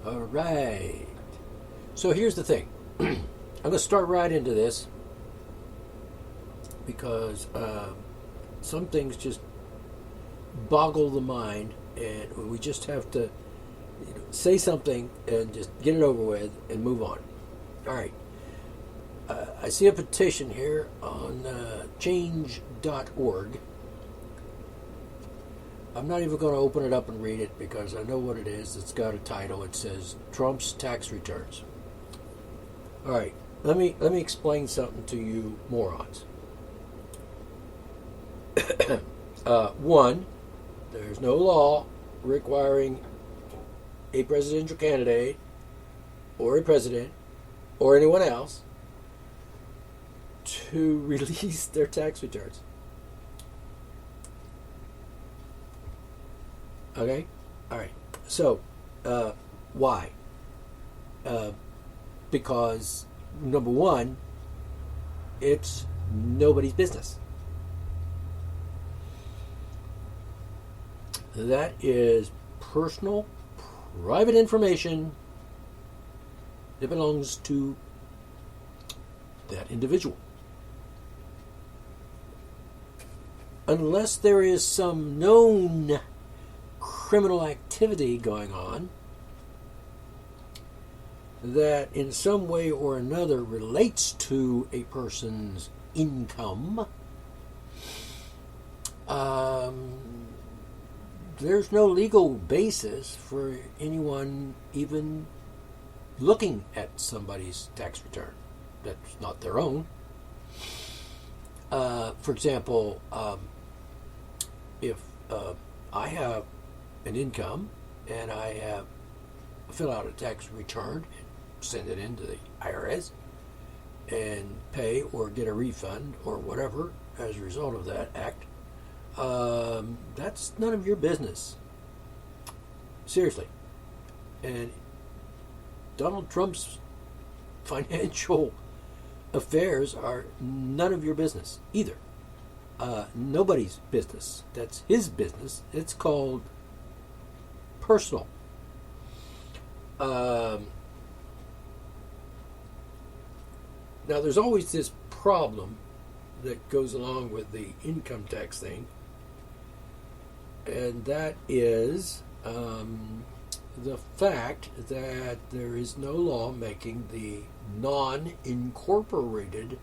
All right. So here's the thing. I'm going to start right into this because some things just boggle the mind, and we just have to say something and just get it over with and move on. All right. I see a petition here on change.org. I'm not even going to open it up and read it because I know what it is. It's got a title. It says Trump's tax returns. All right. Let me explain something to you morons. One, there's no law requiring a presidential candidate or a president or anyone else to release their tax returns. Okay? All right. So, why? Because, number one, it's nobody's business. That is personal, private information that belongs to that individual. Unless there is some known criminal activity going on that in some way or another relates to a person's income, there's no legal basis for anyone even looking at somebody's tax return that's not their own. For example, if I have an income and I fill out a tax return and send it into the IRS and pay or get a refund or whatever as a result of that act, that's none of your business. Seriously. And Donald Trump's financial affairs are none of your business either. Nobody's business. That's his business. It's called personal. Now, there's always this problem that goes along with the income tax thing, and that is the fact that there is no law making the non-incorporated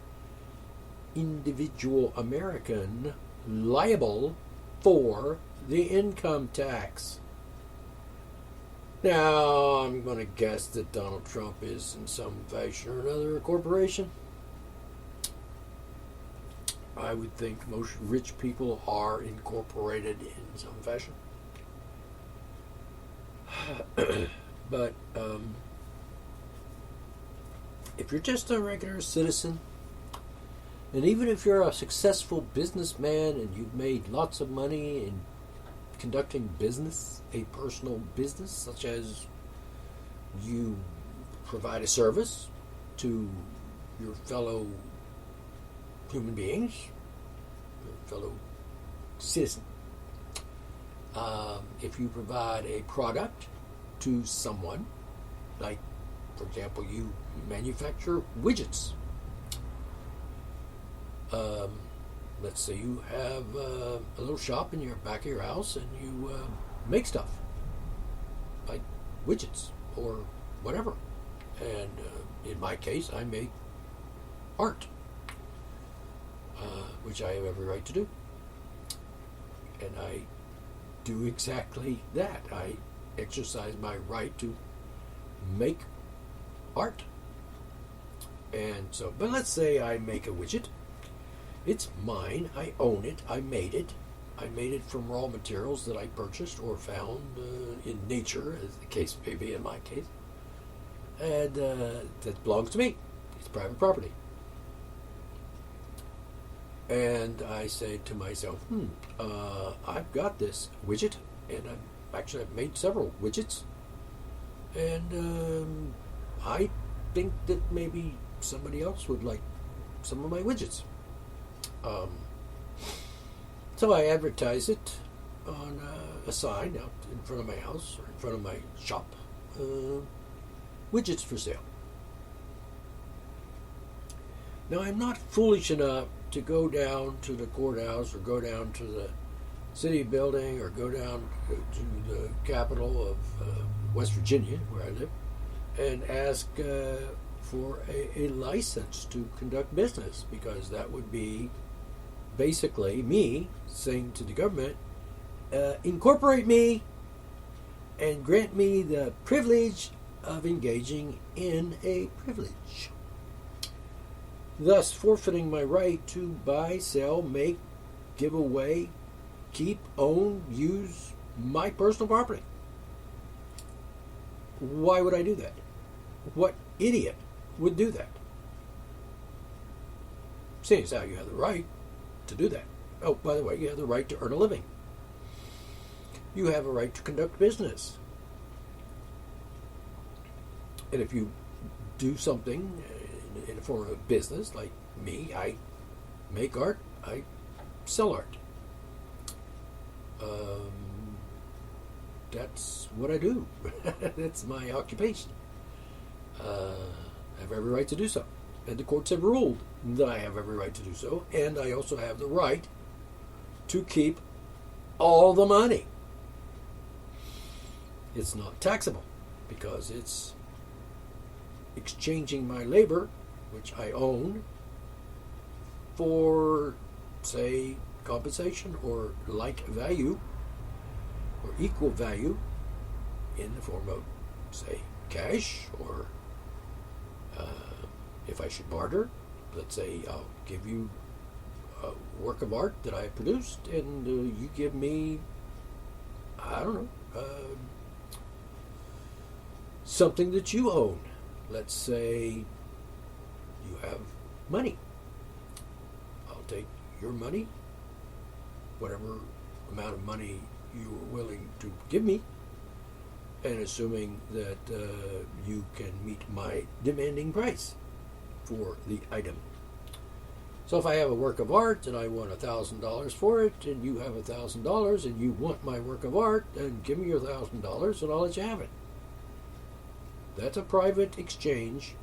individual American liable for the income tax. Now, I'm going to guess that Donald Trump is in some fashion or another a corporation. I would think most rich people are incorporated in some fashion. But if you're just a regular citizen, and even if you're a successful businessman and you've made lots of money in conducting business, a personal business, such as you provide a service to your fellow human beings, your fellow citizen. If you provide a product to someone, like, for example, you manufacture widgets. Let's say you have a little shop in your back of your house and you make stuff, like widgets or whatever. And in my case, I make art, which I have every right to do. And I do exactly that. I exercise my right to make art. And so, but let's say I make a widget. It's mine. I own it. I made it. I made it from raw materials that I purchased or found in nature, as the case may be in my case. And that belongs to me. It's private property. And I say to myself, I've got this widget, and I've made several widgets, and I think that maybe somebody else would like some of my widgets. So I advertise it on a sign out in front of my house or in front of my shop, widgets for sale. Now, I'm not foolish enough to go down to the courthouse or go down to the city building or go down to the capital of West Virginia, where I live, and ask for a license to conduct business, because that would be basically me saying to the government, incorporate me and grant me the privilege of engaging in a privilege, thus forfeiting my right to buy, sell, make, give away, keep, own, use my personal property. Why would I do that? What idiot would do that? Seeing as how you have the right to do that. Oh, by the way, you have the right to earn a living. You have a right to conduct business. And if you do something in the form of business, like me, I make art, I sell art. That's what I do. That's my occupation. I have every right to do so. And the courts have ruled that I have every right to do so. And I also have the right to keep all the money. It's not taxable because it's exchanging my labor, which I own, for, say, compensation or like value or equal value in the form of, say, cash, or if I should barter, let's say I'll give you a work of art that I produced and you give me, I don't know, something that you own. Let's say you have money. I'll take your money, whatever amount of money you are willing to give me, and assuming that you can meet my demanding price for the item. So if I have a work of art and I want $1,000 for it, and you have $1,000 and you want my work of art, then give me your $1,000 and I'll let you have it. That's a private exchange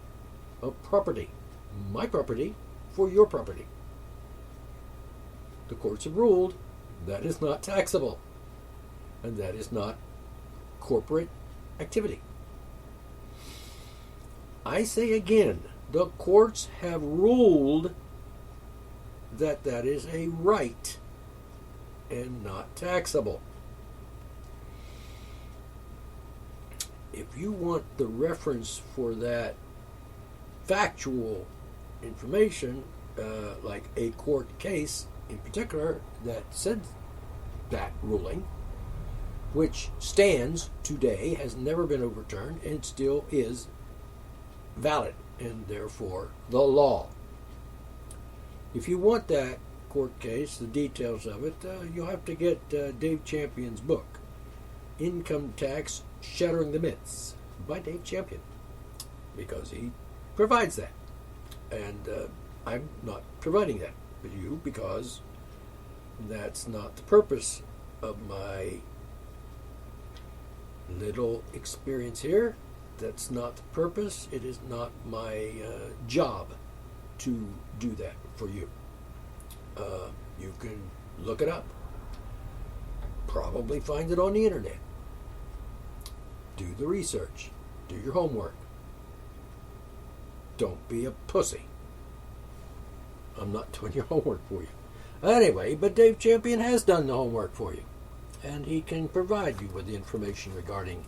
of property. My property for your property. The courts have ruled that is not taxable. And that is not corporate activity. I say again, the courts have ruled that that is a right and not taxable. If you want the reference for that factual information, like a court case in particular that said that ruling, which stands today, has never been overturned, and still is valid, and therefore the law. If you want that court case, the details of it, you'll have to get Dave Champion's book, Income Tax Shattering the Myths, by Dave Champion, because he provides that. And I'm not providing that for you because that's not the purpose of my little experience here. That's not the purpose. It is not my job to do that for you. You can look it up. Probably find it on the internet. Do the research. Do your homework. Don't be a pussy. I'm not doing your homework for you. Anyway, but Dave Champion has done the homework for you. And he can provide you with the information regarding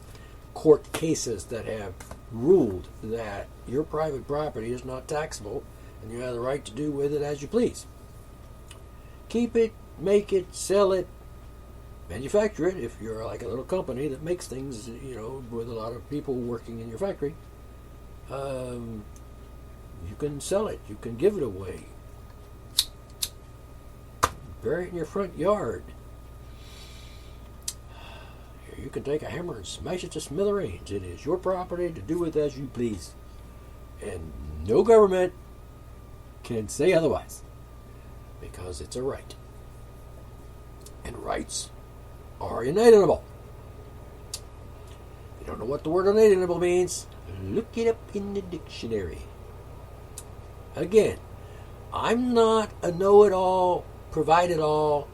court cases that have ruled that your private property is not taxable and you have the right to do with it as you please. Keep it, make it, sell it, manufacture it if you're like a little company that makes things, with a lot of people working in your factory. You can sell it, you can give it away. Bury it in your front yard. You can take a hammer and smash it to smithereens. It is your property to do with as you please. And no government can say otherwise. Because it's a right. And rights are inalienable. You don't know what the word unalienable means, look it up in the dictionary. Again, I'm not a know-it-all, provide-it-all,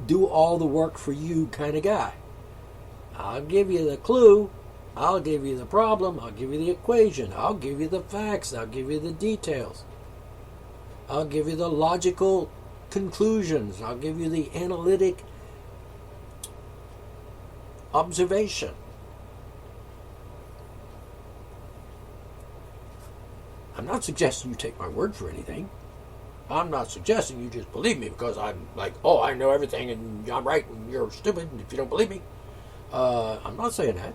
do all the work for you kind of guy. I'll give you the clue, I'll give you the problem, I'll give you the equation, I'll give you the facts, I'll give you the details. I'll give you the logical conclusions, I'll give you the analytic observation. I'm not suggesting you take my word for anything. I'm not suggesting you just believe me because I'm like, oh, I know everything and I'm right and you're stupid and if you don't believe me. I'm not saying that.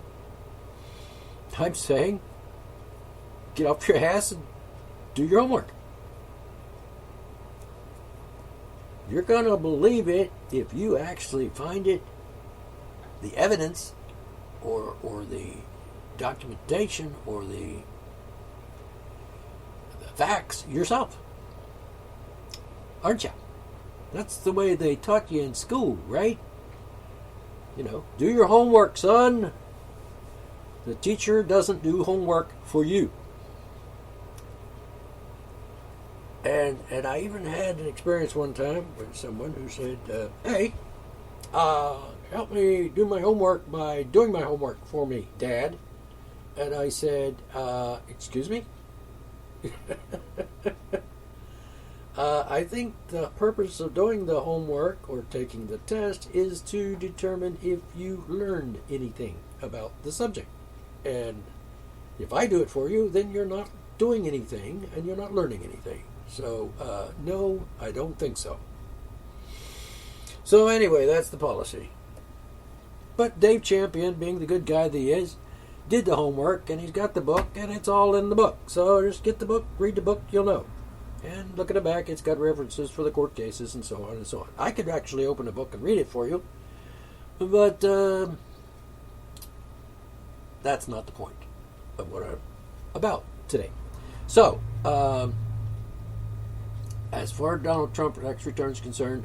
I'm saying get off your ass and do your homework. You're going to believe it if you actually find it, the evidence or the documentation or the facts yourself. Aren't you? That's the way they taught you in school, right? You know, do your homework, son. The teacher doesn't do homework for you. And I even had an experience one time with someone who said, hey, help me do my homework by doing my homework for me, Dad. And I said, excuse me? I think the purpose of doing the homework or taking the test is to determine if you learned anything about the subject. And if I do it for you, then you're not doing anything and you're not learning anything. So, no, I don't think so. So anyway, that's the policy. But Dave Champion, being the good guy that he is, did the homework, and he's got the book, and it's all in the book. So just get the book, read the book, you'll know. And look at the back, it's got references for the court cases and so on and so on. I could actually open a book and read it for you, but that's not the point of what I'm about today. So, as far as Donald Trump tax return is concerned,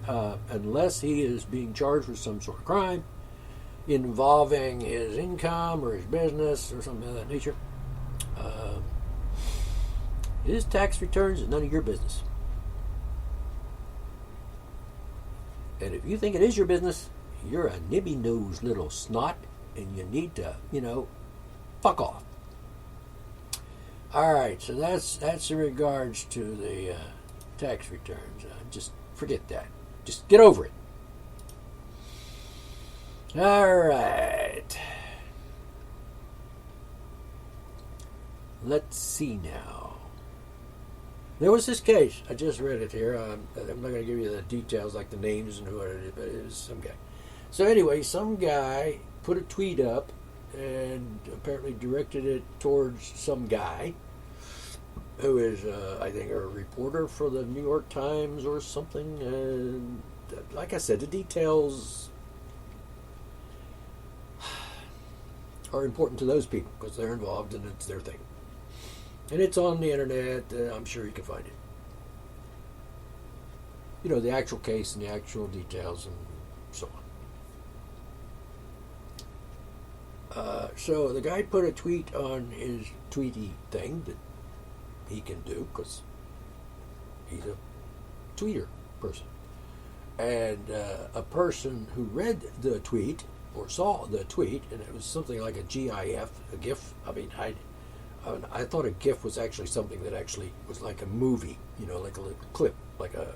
unless he is being charged with some sort of crime involving his income or his business or something of that nature, his tax returns is none of your business. And if you think it is your business, you're a nibby-nosed little snot, and you need to, fuck off. All right, so that's in regards to the tax returns. Just forget that. Just get over it. All right. Let's see now. There was this case. I just read it here. I'm not going to give you the details like the names and who it is, but it was some guy. So anyway, some guy put a tweet up and apparently directed it towards some guy who is, I think, a reporter for the New York Times or something. And like I said, the details are important to those people because they're involved and it's their thing. And it's on the internet. I'm sure you can find it. The actual case and the actual details and so on. So the guy put a tweet on his tweety thing that he can do because he's a tweeter person. And a person who read the tweet or saw the tweet, and it was something like a GIF, a GIF. I thought a GIF was actually something that actually was like a movie, like a little clip, like a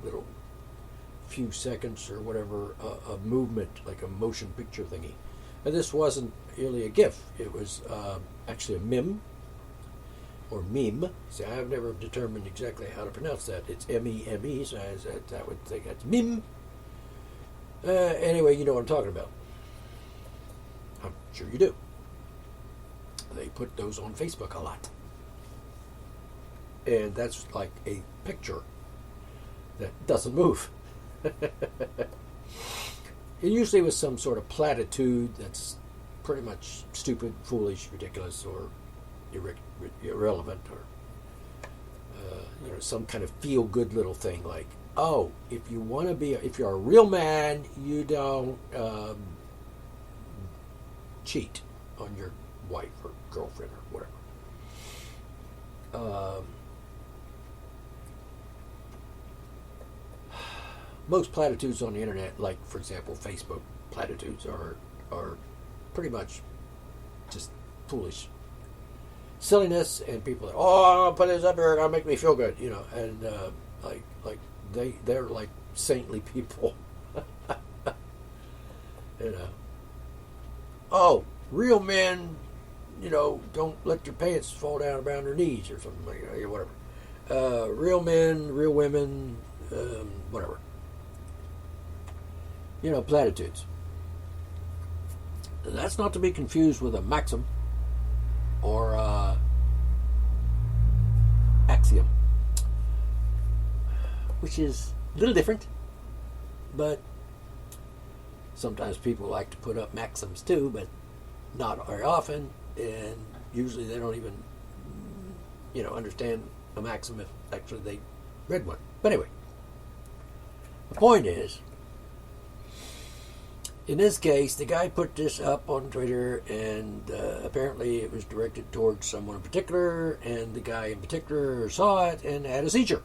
little few seconds or whatever, a movement, like a motion picture thingy. And this wasn't really a GIF. It was actually a meme, or meme. See, I've never determined exactly how to pronounce that. It's M-E-M-E, so I would think that's meme. Anyway, you know what I'm talking about. I'm sure you do. They put those on Facebook a lot. And that's like a picture that doesn't move. It usually was some sort of platitude that's pretty much stupid, foolish, ridiculous, or irrelevant, or some kind of feel-good little thing like, oh, if you're a real man, you don't cheat. on your wife or girlfriend or whatever. Most platitudes on the internet, like for example Facebook platitudes, are pretty much just foolish silliness, and people are, oh, I'll put this up here, it'll make me feel good, and like they're like saintly people, Oh, real men, don't let your pants fall down around their knees or something like that, whatever. Real men, real women, whatever. Platitudes. That's not to be confused with a maxim or axiom, which is a little different, but sometimes people like to put up maxims too, but not very often, and usually they don't even, understand a maxim if actually they read one. But anyway, the point is, in this case, the guy put this up on Twitter, and apparently it was directed towards someone in particular, and the guy in particular saw it and had a seizure.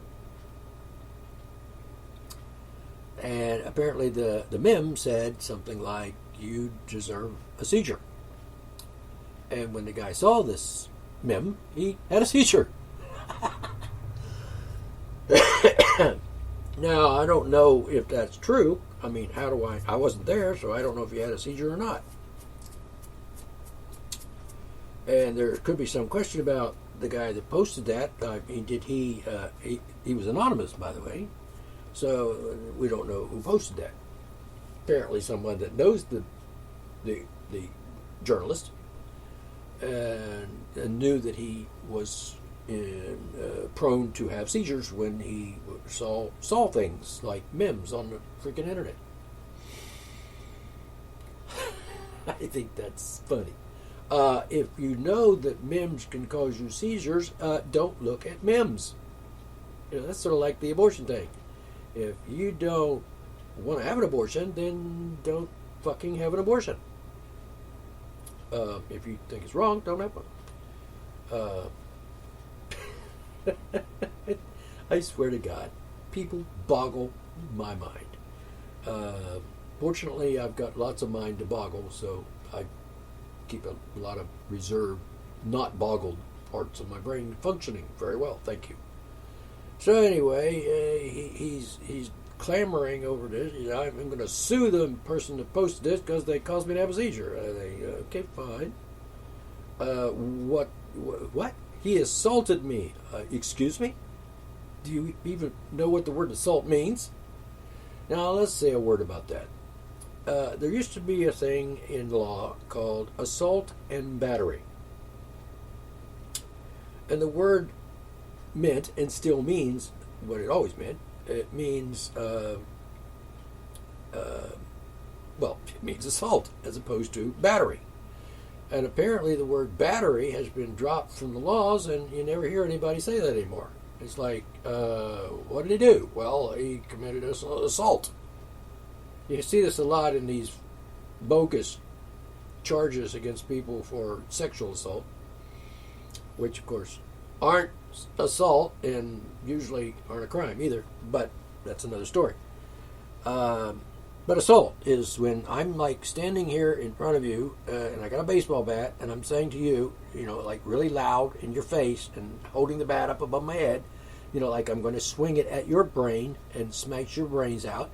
And apparently the meme said something like, "You deserve a seizure." And when the guy saw this meme, he had a seizure. Now, I don't know if that's true. I mean, I wasn't there, so I don't know if he had a seizure or not. And there could be some question about the guy that posted that. I mean, he was anonymous, by the way, so we don't know who posted that. Apparently someone that knows the journalist and knew that he was prone to have seizures when he saw things like memes on the freaking internet. I think that's funny. If you know that memes can cause you seizures, don't look at memes. That's sort of like the abortion thing. If you don't want to have an abortion, then don't fucking have an abortion. If you think it's wrong, don't have one. I swear to God, people boggle my mind. Fortunately, I've got lots of mind to boggle, so I keep a lot of reserved, not boggled parts of my brain functioning very well. Thank you. So anyway, he's clamoring over this. I'm going to sue the person that posted this because they caused me to have a seizure. Okay, fine. What? He assaulted me. Excuse me? Do you even know what the word assault means? Now, let's say a word about that. There used to be a thing in law called assault and battery. And the word meant, and still means, what it always meant. It means, it means assault as opposed to battery. And apparently the word battery has been dropped from the laws, and you never hear anybody say that anymore. It's like, what did he do? Well, he committed assault. You see this a lot in these bogus charges against people for sexual assault, which, of course, aren't assault and usually aren't a crime either, but that's another story. But assault is when I'm like standing here in front of you and I got a baseball bat and I'm saying to you, like really loud in your face and holding the bat up above my head, like I'm going to swing it at your brain and smash your brains out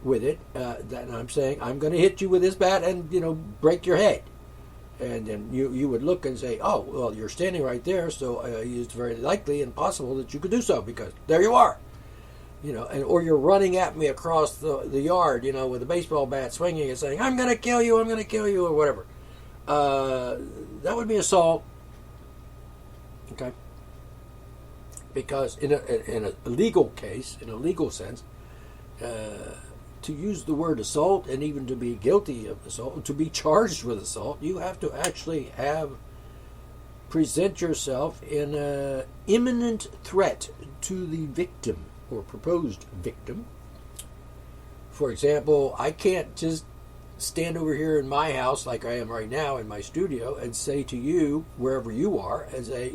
with it. That I'm saying I'm going to hit you with this bat and, break your head. And then you would look and say, oh, well, you're standing right there, so it's very likely and possible that you could do so because there you are. Or you're running at me across the yard, with a baseball bat swinging and saying, I'm going to kill you, or whatever. That would be assault. Okay? Because in a legal case, in a legal sense, to use the word assault and even to be guilty of assault, to be charged with assault, you have to actually present yourself in an imminent threat to the victim or proposed victim. For example, I can't just stand over here in my house like I am right now in my studio and say to you, wherever you are, and say,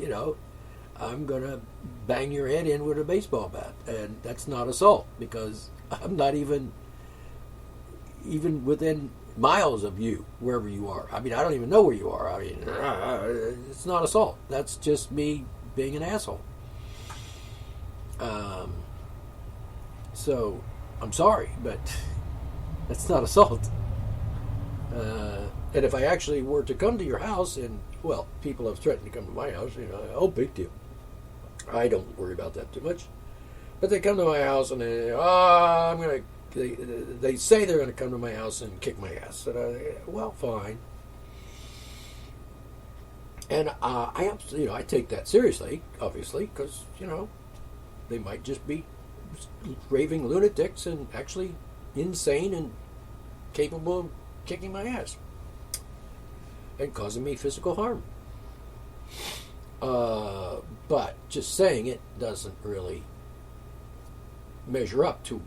I'm going to bang your head in with a baseball bat. And that's not assault because I'm not even within miles of you, wherever you are. I mean, I don't even know where you are. I mean, it's not assault. That's just me being an asshole. So, I'm sorry, but that's not assault. And if I actually were to come to your house, and, well, people have threatened to come to my house, oh, big deal. I don't worry about that too much. But they come to my house and they say they're going to come to my house and kick my ass. And well, fine. And I take that seriously, obviously, because, they might just be raving lunatics and actually insane and capable of kicking my ass and causing me physical harm. But just saying it doesn't really measure up to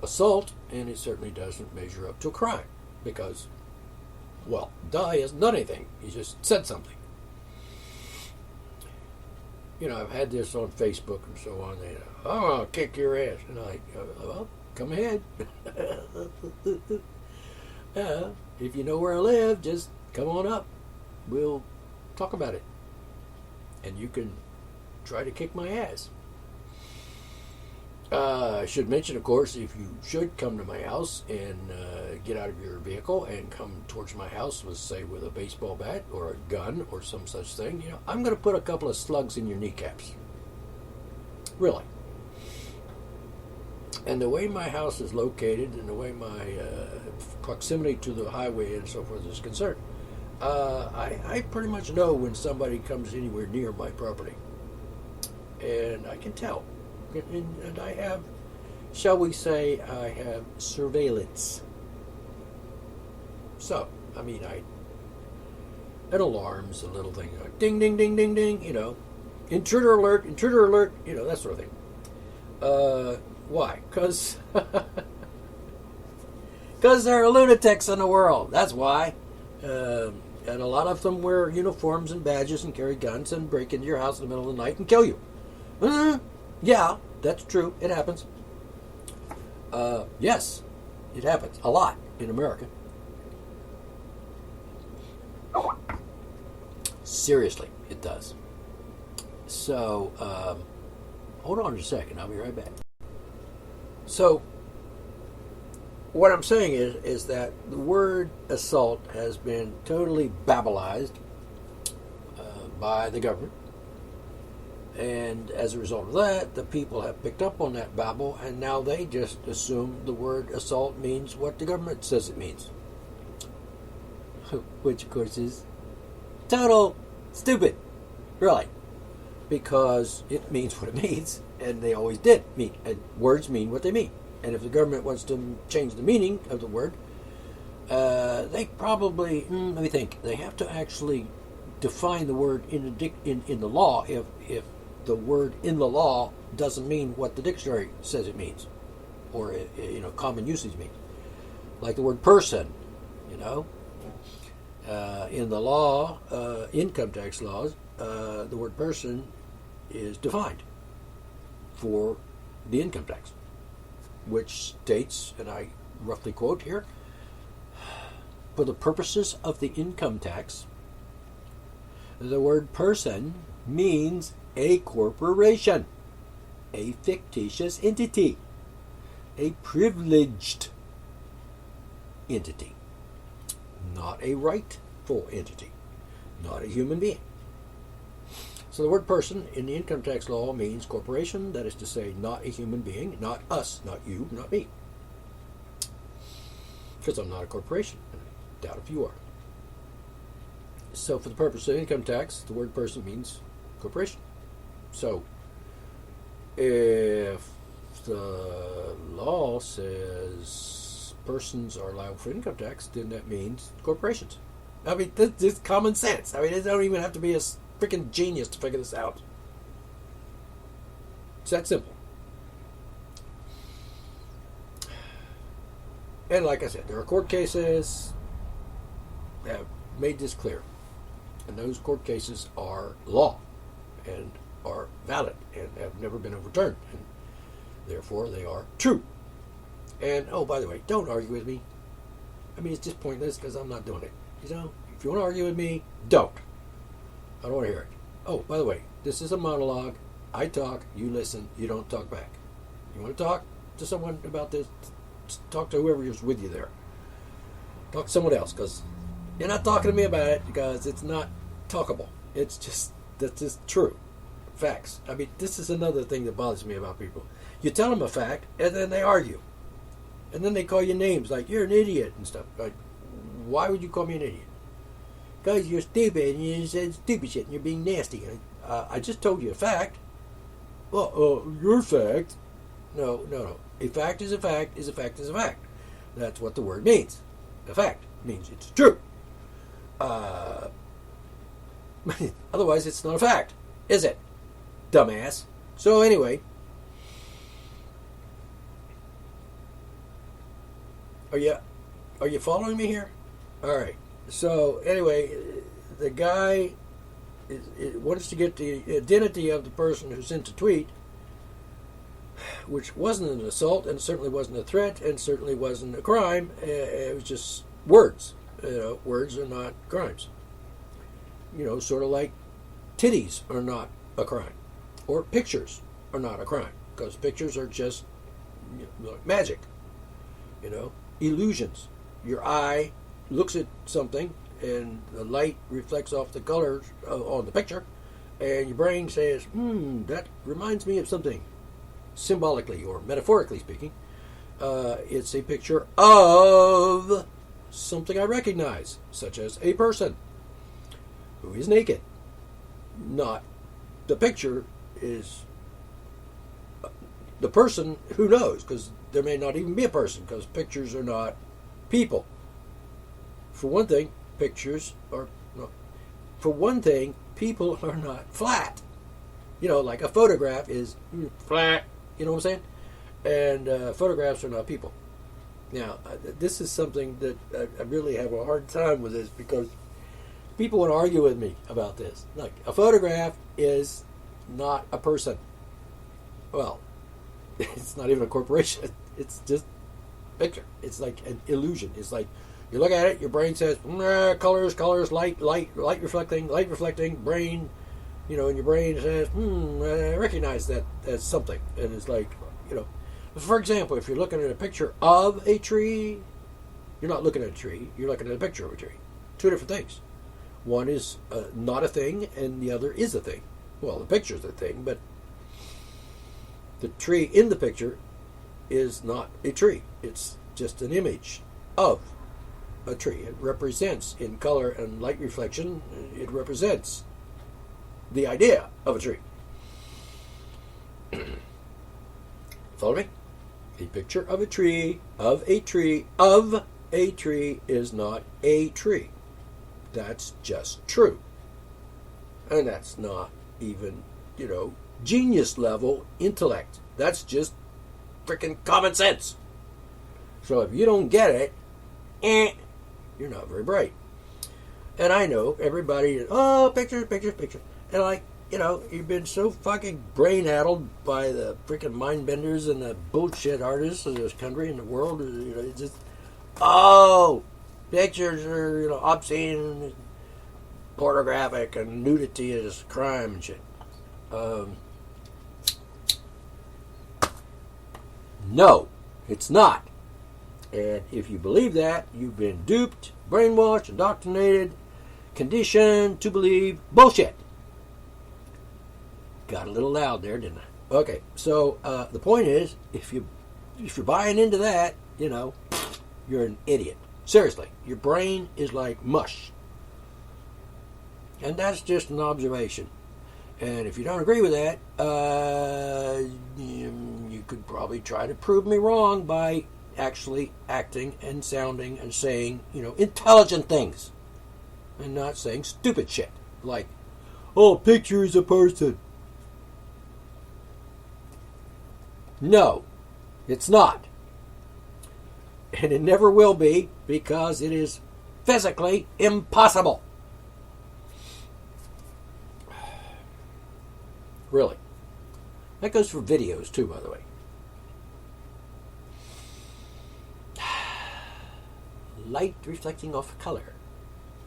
assault, and it certainly doesn't measure up to a crime because, well, he hasn't done anything. He just said something. I've had this on Facebook and so on. I'll kick your ass. And well, come ahead. If you know where I live, just come on up. We'll talk about it. And you can try to kick my ass. I should mention, of course, if you should come to my house and get out of your vehicle and come towards my house, let's say with a baseball bat or a gun or some such thing, I'm going to put a couple of slugs in your kneecaps. Really. And the way my house is located and the way my proximity to the highway and so forth is concerned, I pretty much know when somebody comes anywhere near my property. And I can tell. And I have, shall we say, I have surveillance. So, and alarms, a little thing, ding, ding, ding, ding, ding, intruder alert, that sort of thing. Why? Because there are lunatics in the world. That's why. And a lot of them wear uniforms and badges and carry guns and break into your house in the middle of the night and kill you. Yeah, that's true. It happens. Yes, it happens a lot in America. Seriously, it does. So, hold on just a second. I'll be right back. So, what I'm saying is that the word assault has been totally babblized by the government. And as a result of that, the people have picked up on that babble, and now they just assume the word assault means what the government says it means. Which, of course, is total stupid, really. Because it means what it means, and they always did mean. And words mean what they mean. And if the government wants to change the meaning of the word, they probably, let me think, they have to actually define the word in the law if the word in the law doesn't mean what the dictionary says it means, or common usage means. Like the word person, in the law, income tax laws, the word person is defined for the income tax, which states, and I roughly quote here, for the purposes of the income tax, the word person means a corporation, a fictitious entity, a privileged entity, not a rightful entity, not a human being. So the word person in the income tax law means corporation, that is to say, not a human being, not us, not you, not me. Because I'm not a corporation. I doubt if you are. So for the purpose of income tax, the word person means corporation. So if the law says persons are liable for income tax, then that means corporations. I mean, this is common sense. I mean, they don't even have to be a freaking genius to figure this out. It's that simple. And like I said, there are court cases that have made this clear. And those court cases are law and are valid and have never been overturned. And therefore, they are true. And, oh, by the way, don't argue with me. I mean, it's just pointless because I'm not doing it. You know, if you want to argue with me, don't. I don't want to hear it. Oh, by the way, this is a monologue. I talk, you listen, you don't talk back. You want to talk to someone about this? Talk to whoever's with you there. Talk to someone else, because you're not talking to me about it, because it's not talkable. It's just, that's just true. Facts. I mean, this is another thing that bothers me about people. You tell them a fact, and then they argue. And then they call you names like, you're an idiot and stuff. Like, why would you call me an idiot? Because you're stupid, and you said stupid shit, and you're being nasty. I just told you a fact. Well, your fact. No. A fact is a fact is a fact is a fact. That's what the word means. A fact means it's true. Otherwise, it's not a fact, is it? Dumbass. So anyway, are you following me here? All right. So anyway, the guy wants to get the identity of the person who sent the tweet, which wasn't an assault and certainly wasn't a threat and certainly wasn't a crime. It was just words. Words are not crimes. Sort of like titties are not a crime, or pictures are not a crime, because pictures are just like magic. Illusions. Your eye looks at something and the light reflects off the colors on the picture, and your brain says, that reminds me of something. Symbolically or metaphorically speaking, it's a picture of something I recognize, such as a person who is naked. Not the picture is the person, who knows, because there may not even be a person, because pictures are not people. For one thing, people are not flat. Like a photograph is flat. You know what I'm saying? And photographs are not people. Now, this is something that I really have a hard time with this, because people want to argue with me about this. Like, a photograph is not a person. Well, it's not even a corporation. It's just a picture. It's like an illusion. It's like, you look at it, your brain says, colors, light reflecting, brain, and your brain says, I recognize that as something. And it's like, for example, if you're looking at a picture of a tree, you're not looking at a tree, you're looking at a picture of a tree. Two different things. One is not a thing, and the other is a thing. Well, the picture's a thing, but the tree in the picture is not a tree. It's just an image of a tree. It represents, in color and light reflection, it represents the idea of a tree. Follow me? A picture of a tree, of a tree is not a tree. That's just true. And that's not even, genius level intellect. That's just freaking common sense. So if you don't get it, you're not very bright. And I know everybody, pictures. And you've been so fucking brain-addled by the freaking mind-benders and the bullshit artists of this country and the world. It's just, pictures are, obscene, pornographic, and nudity is crime and shit. No, it's not. And if you believe that, you've been duped, brainwashed, indoctrinated, conditioned to believe bullshit. Got a little loud there, didn't I? Okay, so the point is, if you're buying into that, you're an idiot. Seriously, your brain is like mush. And that's just an observation. And if you don't agree with that, you could probably try to prove me wrong by actually acting and sounding and saying, intelligent things. And not saying stupid shit. Like, picture is a person. No, it's not. And it never will be, because it is physically impossible. Really. That goes for videos too, by the way. Light reflecting off color.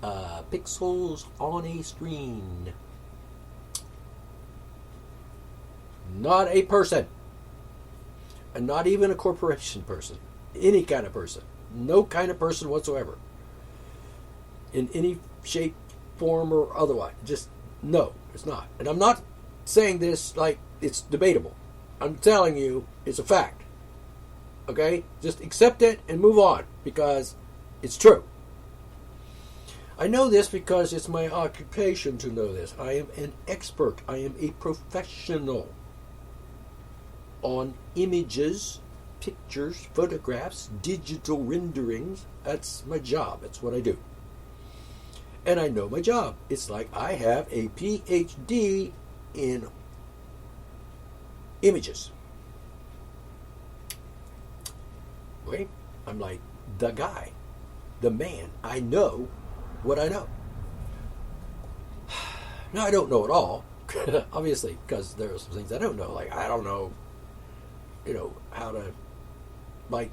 Pixels on a screen. Not a person. And not even a corporation person. Any kind of person. No kind of person whatsoever. In any shape, form, or otherwise. Just, no, it's not. And I'm not saying this like it's debatable. I'm telling you it's a fact. Okay? Just accept it and move on, because it's true. I know this because it's my occupation to know this. I am an expert. I am a professional on images, pictures, photographs, digital renderings. That's my job. That's what I do. And I know my job. It's like I have a PhD in images. Okay? I'm like the guy, the man. I know what I know. Now, I don't know it all, obviously, because there are some things I don't know. Like, I don't know, how to, like,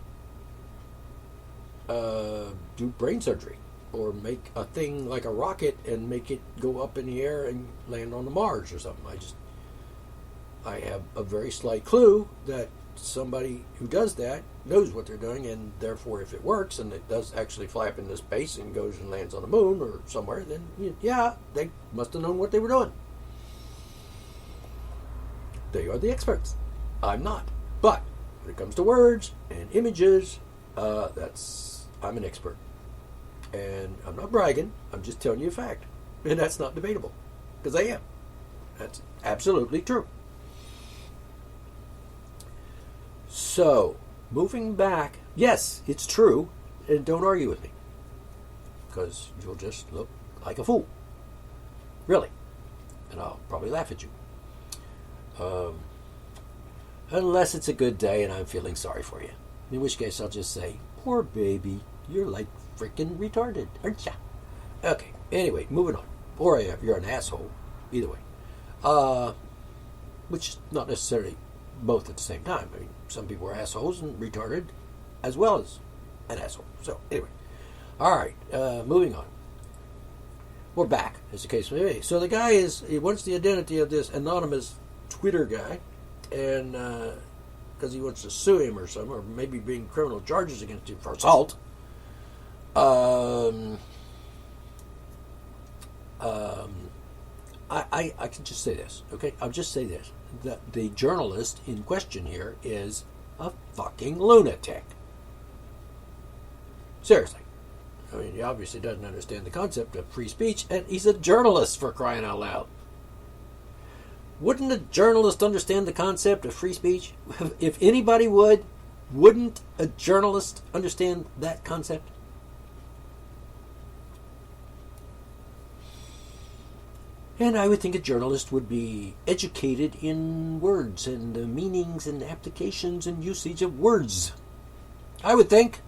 do brain surgery, or make a thing like a rocket and make it go up in the air and land on the Mars or something. I have a very slight clue that somebody who does that knows what they're doing, and therefore if it works and it does actually fly up into space and goes and lands on the moon or somewhere, then yeah, they must have known what they were doing. They are the experts. I'm not. But when it comes to words and images, I'm an expert. And I'm not bragging. I'm just telling you a fact. And that's not debatable. Because I am. That's absolutely true. So, moving back, yes, it's true. And don't argue with me. Because you'll just look like a fool. Really. And I'll probably laugh at you. Unless it's a good day and I'm feeling sorry for you. In which case I'll just say, poor baby, you're like freaking retarded, aren't ya? Okay, anyway, moving on. Or you're an asshole, either way. Which is not necessarily both at the same time. I mean, some people are assholes and retarded as well as an asshole. So, anyway. Alright, moving on. We're back, as the case may be. So the guy he wants the identity of this anonymous Twitter guy, and because he wants to sue him or something, or maybe bring criminal charges against him for assault. I can just say this, okay? I'll just say this. The journalist in question here is a fucking lunatic. Seriously. I mean, he obviously doesn't understand the concept of free speech, and he's a journalist, for crying out loud. Wouldn't a journalist understand the concept of free speech? If anybody wouldn't a journalist understand that concept? And I would think a journalist would be educated in words and the meanings and applications and usage of words. I would think.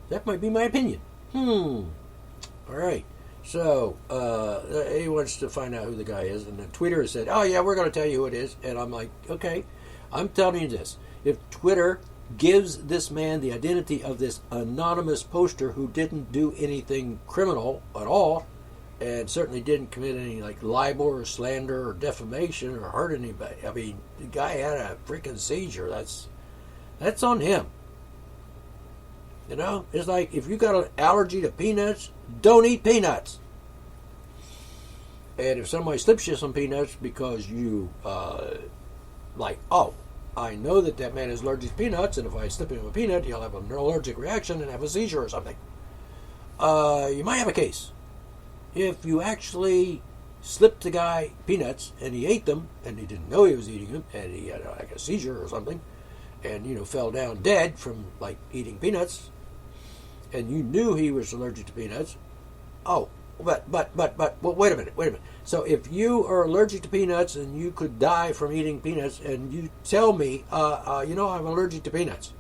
That might be my opinion. All right. So, he wants to find out who the guy is, and then Twitter said, oh yeah, we're going to tell you who it is. And I'm like, okay, I'm telling you this. If Twitter gives this man the identity of this anonymous poster who didn't do anything criminal at all, and certainly didn't commit any like libel or slander or defamation or hurt anybody. I mean, the guy had a freaking seizure. That's on him. You know, it's like if you got an allergy to peanuts, don't eat peanuts. And if somebody slips you some peanuts because you, I know that man is allergic to peanuts, and if I slip him a peanut, he'll have an allergic reaction and have a seizure or something. You might have a case. If you actually slipped the guy peanuts and he ate them, and he didn't know he was eating them, and he had like a seizure or something, and fell down dead from like eating peanuts, and you knew he was allergic to peanuts, well, wait a minute. So if you are allergic to peanuts and you could die from eating peanuts, and you tell me, I'm allergic to peanuts,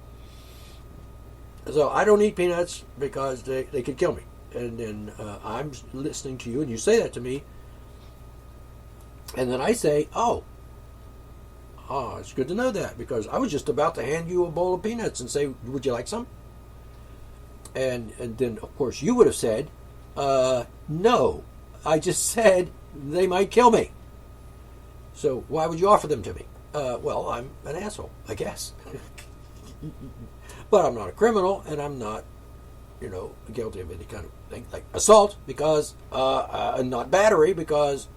so I don't eat peanuts because they could kill me, and then I'm listening to you, and you say that to me, and then I say, it's good to know that, because I was just about to hand you a bowl of peanuts and say, would you like some? And then, of course, you would have said, no, I just said they might kill me. So why would you offer them to me? Well, I'm an asshole, I guess. But I'm not a criminal, and I'm not, guilty of any kind of thing like assault, because, and not battery, because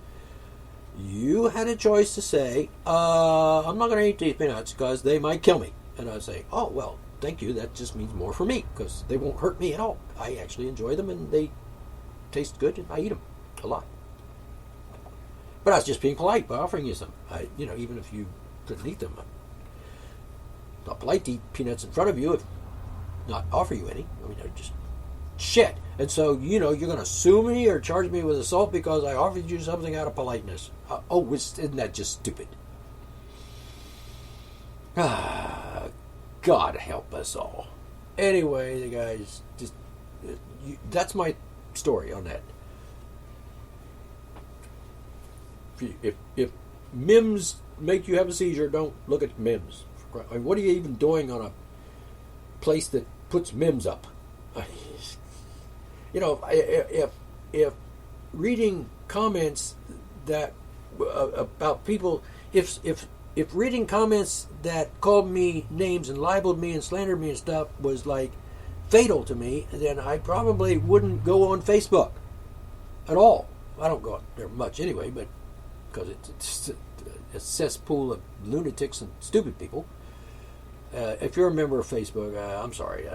you had a choice to say, I'm not going to eat these peanuts because they might kill me. And I'd say, oh, well, thank you. That just means more for me, because they won't hurt me at all. I actually enjoy them, and they taste good, and I eat them a lot. But I was just being polite by offering you some. Even if you couldn't eat them, I'm not polite to eat peanuts in front of you, if not offer you any. They're just shit. And so, you're going to sue me or charge me with assault because I offered you something out of politeness. Isn't that just stupid? God help us all. Anyway, the guys, that's my story on that. If MIMS make you have a seizure, don't look at MIMS. What are you even doing on a place that puts MIMS up? If reading comments that about people, if reading comments that called me names and libeled me and slandered me and stuff was like fatal to me, then I probably wouldn't go on Facebook at all. I don't go there much anyway, but because it's a cesspool of lunatics and stupid people. If you're a member of Facebook, I'm sorry.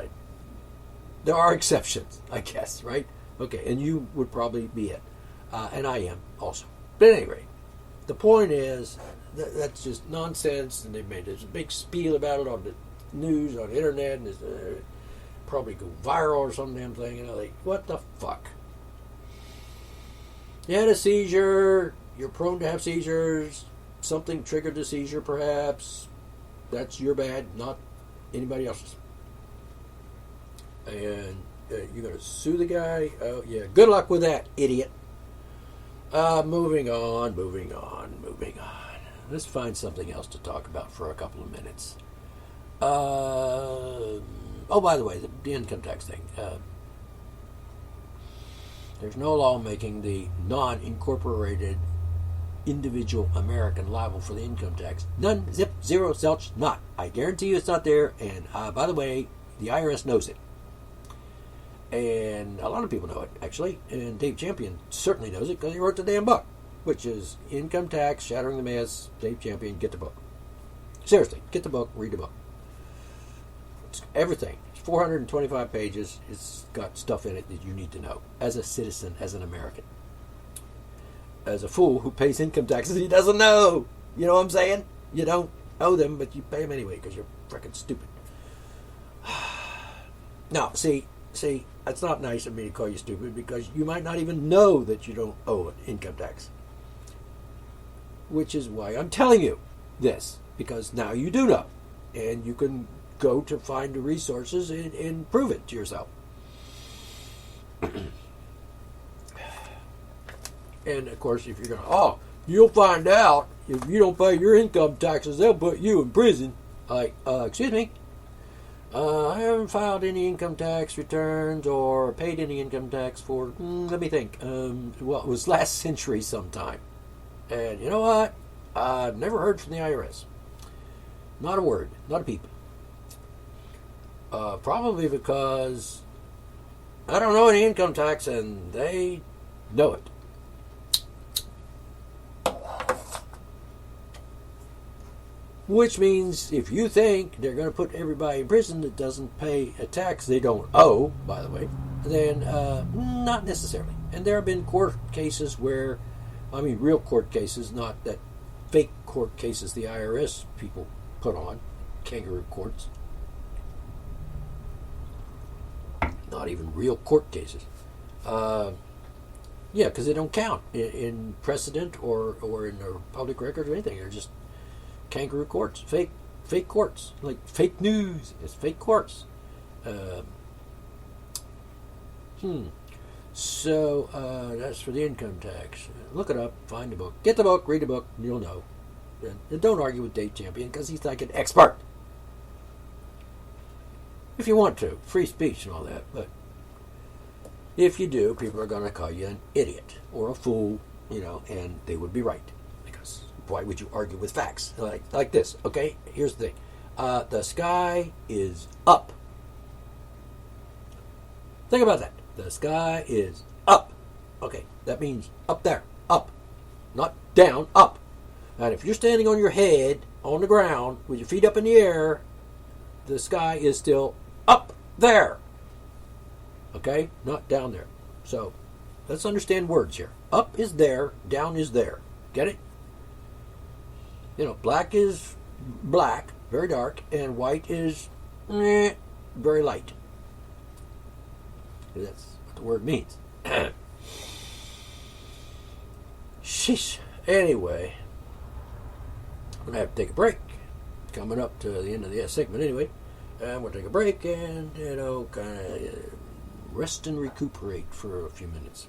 There are exceptions, I guess, right? Okay, and you would probably be it. And I am also. But anyway, the point is that's just nonsense, and they've made this big spiel about it on the news, on the internet, and it's probably go viral or some damn thing. What the fuck? You had a seizure. You're prone to have seizures. Something triggered the seizure, perhaps. That's your bad, not anybody else's. And you're going to sue the guy? Oh, yeah. Good luck with that, idiot. Moving on. Let's find something else to talk about for a couple of minutes. By the way, the income tax thing. There's no law making the non-incorporated individual American liable for the income tax. None, zip, zero, zilch, not. I guarantee you it's not there, and by the way, the IRS knows it. And a lot of people know it, actually, and Dave Champion certainly knows it because he wrote the damn book, which is Income Tax, Shattering the Myths. Dave Champion, get the book. Seriously, get the book, read the book. It's everything. It's 425 pages. It's got stuff in it that you need to know as a citizen, as an American. As a fool who pays income taxes he doesn't know. You know what I'm saying? You don't owe them, but you pay them anyway because you're freaking stupid. Now, see, it's not nice of me to call you stupid because you might not even know that you don't owe an income tax. Which is why I'm telling you this, because now you do know. And you can go to find the resources and prove it to yourself. And of course, if you're going, you'll find out if you don't pay your income taxes, they'll put you in prison. Excuse me. I haven't filed any income tax returns or paid any income tax for, let me think, it was last century sometime. And you know what? I've never heard from the IRS. Not a word, not a peep. Probably because I don't know any income tax and they know it. Which means if you think they're going to put everybody in prison that doesn't pay a tax they don't owe, by the way, then not necessarily. And there have been court cases where, real court cases, not that fake court cases the IRS people put on, kangaroo courts. Not even real court cases. Yeah, because they don't count in precedent or in the public record or anything. They're just kangaroo courts, fake courts, like fake news. It's fake courts. Uh, So that's for the income tax. Look it up, find the book, get the book, read the book, and you'll know. And don't argue with Dave Champion because he's like an expert. If you want to, free speech and all that, but if you do, people are going to call you an idiot or a fool, and they would be right. Because why would you argue with facts? Like this, okay? Here's the thing. The sky is up. Think about that. The sky is up. Okay, that means up there. Up. Not down, up. And if you're standing on your head on the ground with your feet up in the air, the sky is still up there. Okay? Not down there. So, let's understand words here. Up is there, down is there. Get it? Black is black, very dark, and white is very light. That's what the word means. Sheesh. Anyway, I'm going to have to take a break. Coming up to the end of the segment anyway. I'm going to take a break and, kind of rest and recuperate for a few minutes.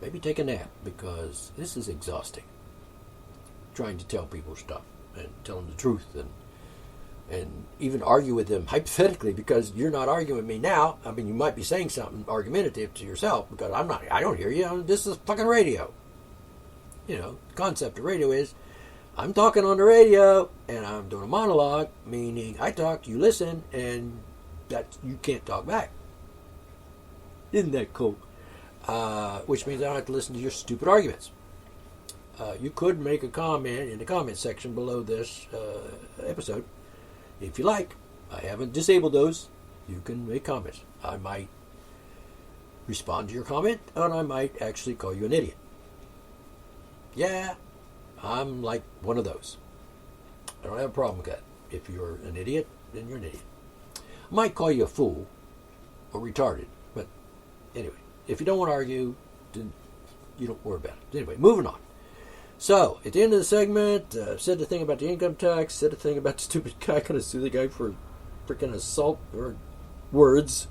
Maybe take a nap because this is exhausting. Trying to tell people stuff and tell them the truth and even argue with them hypothetically because you're not arguing with me now. I mean, you might be saying something argumentative to yourself because I don't hear you. This is fucking radio. The concept of radio is I'm talking on the radio and I'm doing a monologue, meaning I talk, you listen, and that you can't talk back. Isn't that cool? Which means I don't have to listen to your stupid arguments. You could make a comment in the comment section below this episode. If you like, I haven't disabled those. You can make comments. I might respond to your comment, and I might actually call you an idiot. Yeah, I'm like one of those. I don't have a problem with that. If you're an idiot, then you're an idiot. I might call you a fool or retarded, but anyway, if you don't want to argue, then you don't worry about it. Anyway, moving on. So, at the end of the segment, said the thing about the income tax, said the thing about the stupid guy going to sue the guy for freaking assault or words.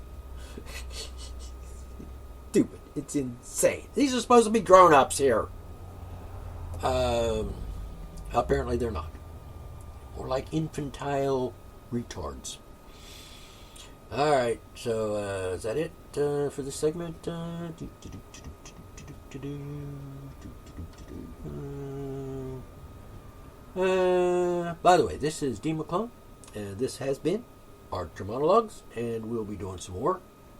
Stupid. It's insane. These are supposed to be grown-ups here. Apparently they're not. More like infantile retards. Alright, so is that it for this segment? By the way, this is Dean McClone, and this has been Archer Monologues, and we'll be doing some more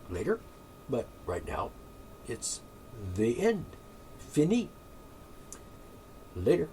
later, but right now, it's the end. Fini. Later.